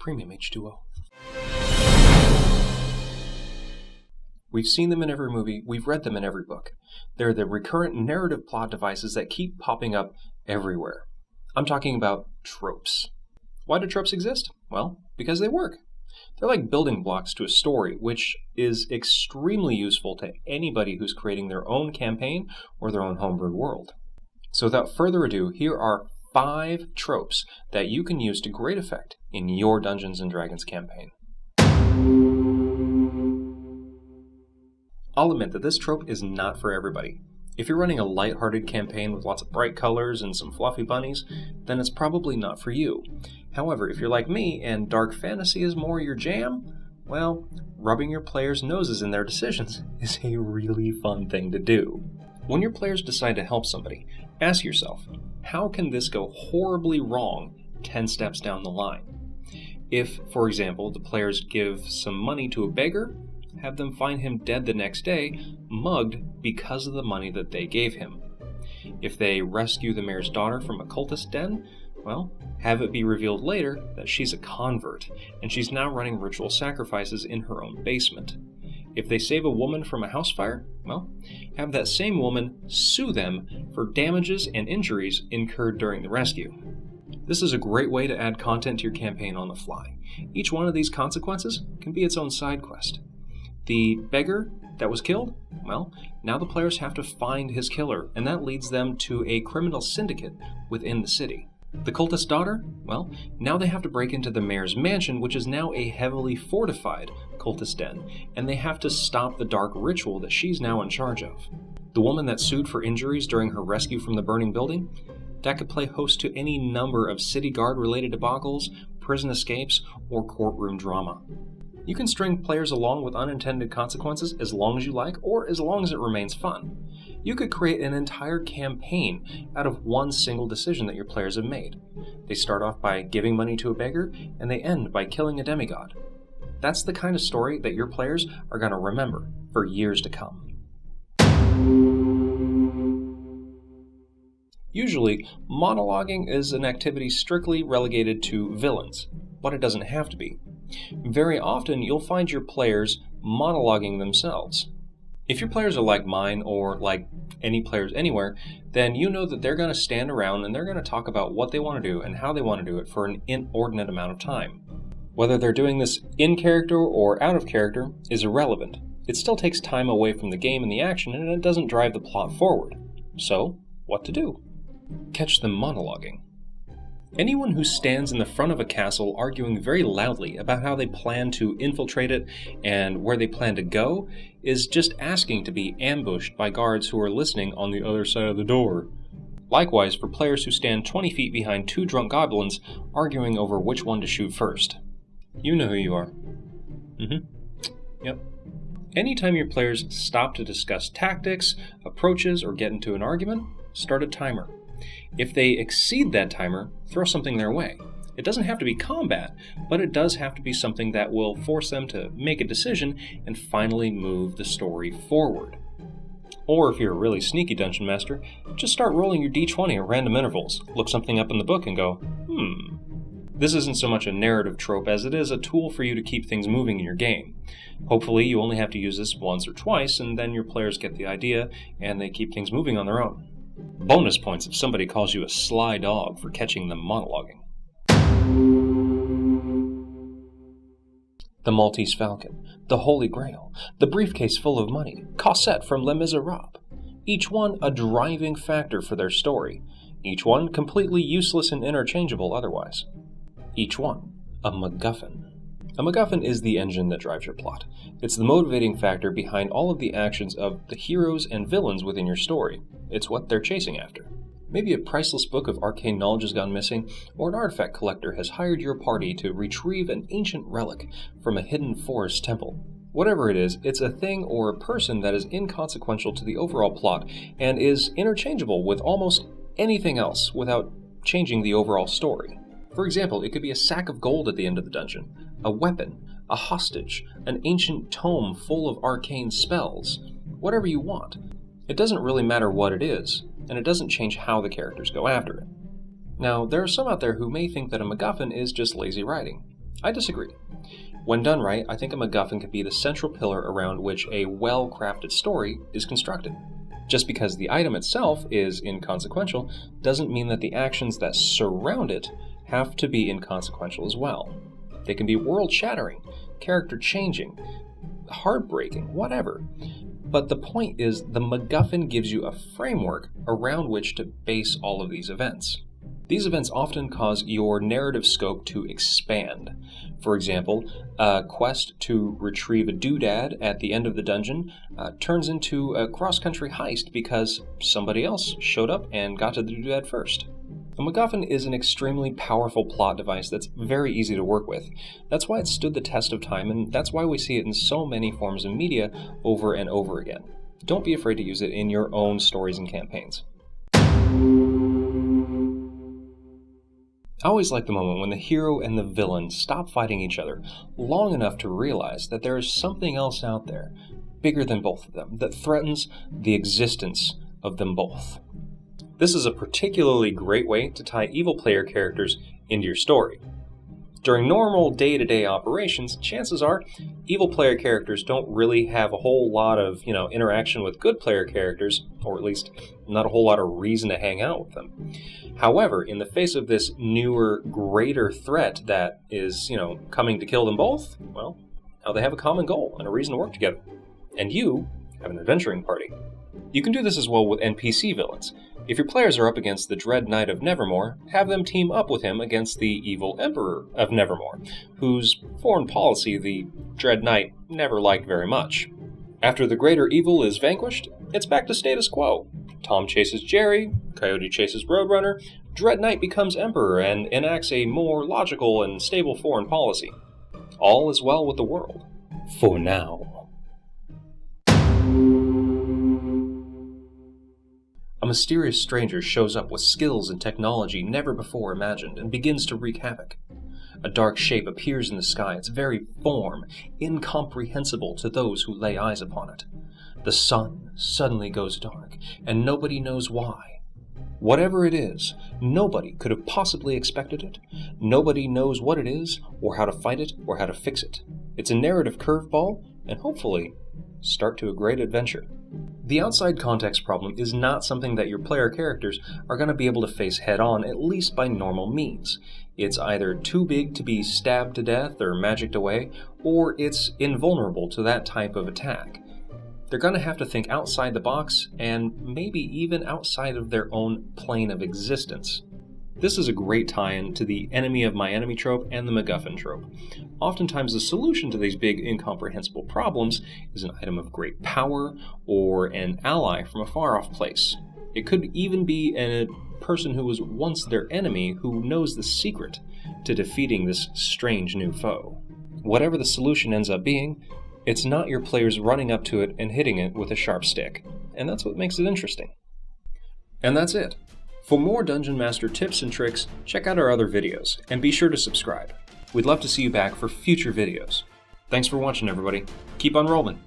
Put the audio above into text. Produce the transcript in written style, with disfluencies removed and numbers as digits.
Premium H2O. We've seen them in every movie, we've read them in every book. They're the recurrent narrative plot devices that keep popping up everywhere. I'm talking about tropes. Why do tropes exist? Well, because they work. They're like building blocks to a story, which is extremely useful to anybody who's creating their own campaign or their own homebrew world. So without further ado, here are 5 tropes that you can use to great effect in your Dungeons & Dragons campaign. I'll admit that this trope is not for everybody. If you're running a lighthearted campaign with lots of bright colors and some fluffy bunnies, then it's probably not for you. However, if you're like me and dark fantasy is more your jam, well, rubbing your players' noses in their decisions is a really fun thing to do. When your players decide to help somebody, ask yourself, how can this go horribly wrong 10 steps down the line? If, for example, the players give some money to a beggar, have them find him dead the next day, mugged because of the money that they gave him. If they rescue the mayor's daughter from a cultist den, well, have it be revealed later that she's a convert, and she's now running ritual sacrifices in her own basement. If they save a woman from a house fire, well, have that same woman sue them for damages and injuries incurred during the rescue. This is a great way to add content to your campaign on the fly. Each one of these consequences can be its own side quest. The beggar that was killed? Well, now the players have to find his killer, and that leads them to a criminal syndicate within the city. The cultist's daughter? Well, now they have to break into the mayor's mansion, which is now a heavily fortified cultist den, and they have to stop the dark ritual that she's now in charge of. The woman that sued for injuries during her rescue from the burning building? That could play host to any number of city guard-related debacles, prison escapes, or courtroom drama. You can string players along with unintended consequences as long as you like, or as long as it remains fun. You could create an entire campaign out of one single decision that your players have made. They start off by giving money to a beggar, and they end by killing a demigod. That's the kind of story that your players are going to remember for years to come. Usually, monologuing is an activity strictly relegated to villains, but it doesn't have to be. Very often, you'll find your players monologuing themselves. If your players are like mine, or like any players anywhere, then you know that they're going to stand around and they're going to talk about what they want to do and how they want to do it for an inordinate amount of time. Whether they're doing this in character or out of character is irrelevant. It still takes time away from the game and the action, and it doesn't drive the plot forward. So, what to do? Catch them monologuing. Anyone who stands in the front of a castle arguing very loudly about how they plan to infiltrate it and where they plan to go is just asking to be ambushed by guards who are listening on the other side of the door. Likewise, for players who stand 20 feet behind 2 drunk goblins arguing over which one to shoot first. You know who you are. Yep. Anytime your players stop to discuss tactics, approaches, or get into an argument, start a timer. If they exceed that timer, throw something their way. It doesn't have to be combat, but it does have to be something that will force them to make a decision and finally move the story forward. Or if you're a really sneaky dungeon master, just start rolling your d20 at random intervals, look something up in the book and go, This isn't so much a narrative trope as it is a tool for you to keep things moving in your game. Hopefully you only have to use this once or twice, and then your players get the idea and they keep things moving on their own. Bonus points if somebody calls you a sly dog for catching them monologuing. The Maltese Falcon, the Holy Grail, the briefcase full of money, Cosette from Les Miserables. Each one a driving factor for their story. Each one completely useless and interchangeable otherwise. Each one a MacGuffin. A MacGuffin is the engine that drives your plot. It's the motivating factor behind all of the actions of the heroes and villains within your story. It's what they're chasing after. Maybe a priceless book of arcane knowledge has gone missing, or an artifact collector has hired your party to retrieve an ancient relic from a hidden forest temple. Whatever it is, it's a thing or a person that is inconsequential to the overall plot and is interchangeable with almost anything else without changing the overall story. For example, it could be a sack of gold at the end of the dungeon, a weapon, a hostage, an ancient tome full of arcane spells, whatever you want. It doesn't really matter what it is, and it doesn't change how the characters go after it. Now, there are some out there who may think that a MacGuffin is just lazy writing. I disagree. When done right, I think a MacGuffin can be the central pillar around which a well-crafted story is constructed. Just because the item itself is inconsequential doesn't mean that the actions that surround it have to be inconsequential as well. They can be world-shattering, character-changing, heartbreaking, whatever. But the point is, the MacGuffin gives you a framework around which to base all of these events. These events often cause your narrative scope to expand. For example, a quest to retrieve a doodad at the end of the dungeon turns into a cross-country heist because somebody else showed up and got to the doodad first. A MacGuffin is an extremely powerful plot device that's very easy to work with. That's why it stood the test of time, and that's why we see it in so many forms of media over and over again. Don't be afraid to use it in your own stories and campaigns. I always like the moment when the hero and the villain stop fighting each other long enough to realize that there is something else out there, bigger than both of them, that threatens the existence of them both. This is a particularly great way to tie evil player characters into your story. During normal day-to-day operations, chances are evil player characters don't really have a whole lot of, interaction with good player characters, or at least not a whole lot of reason to hang out with them. However, in the face of this newer, greater threat that is, coming to kill them both, well, now they have a common goal and a reason to work together. And you have an adventuring party. You can do this as well with NPC villains. If your players are up against the Dread Knight of Nevermore, have them team up with him against the evil Emperor of Nevermore, whose foreign policy the Dread Knight never liked very much. After the greater evil is vanquished, it's back to status quo. Tom chases Jerry, Coyote chases Roadrunner, Dread Knight becomes Emperor and enacts a more logical and stable foreign policy. All is well with the world. For now. A mysterious stranger shows up with skills and technology never before imagined and begins to wreak havoc. A dark shape appears in the sky, its very form incomprehensible to those who lay eyes upon it. The sun suddenly goes dark, and nobody knows why. Whatever it is, nobody could have possibly expected it. Nobody knows what it is, or how to fight it, or how to fix it. It's a narrative curveball, and hopefully, start to a great adventure. The outside context problem is not something that your player characters are going to be able to face head-on, at least by normal means. It's either too big to be stabbed to death or magicked away, or it's invulnerable to that type of attack. They're going to have to think outside the box, and maybe even outside of their own plane of existence. This is a great tie-in to the enemy of my enemy trope and the MacGuffin trope. Oftentimes the solution to these big incomprehensible problems is an item of great power or an ally from a far-off place. It could even be a person who was once their enemy who knows the secret to defeating this strange new foe. Whatever the solution ends up being, it's not your players running up to it and hitting it with a sharp stick, and that's what makes it interesting. And that's it. For more Dungeon Master tips and tricks, check out our other videos, and be sure to subscribe. We'd love to see you back for future videos. Thanks for watching, everybody. Keep on rolling.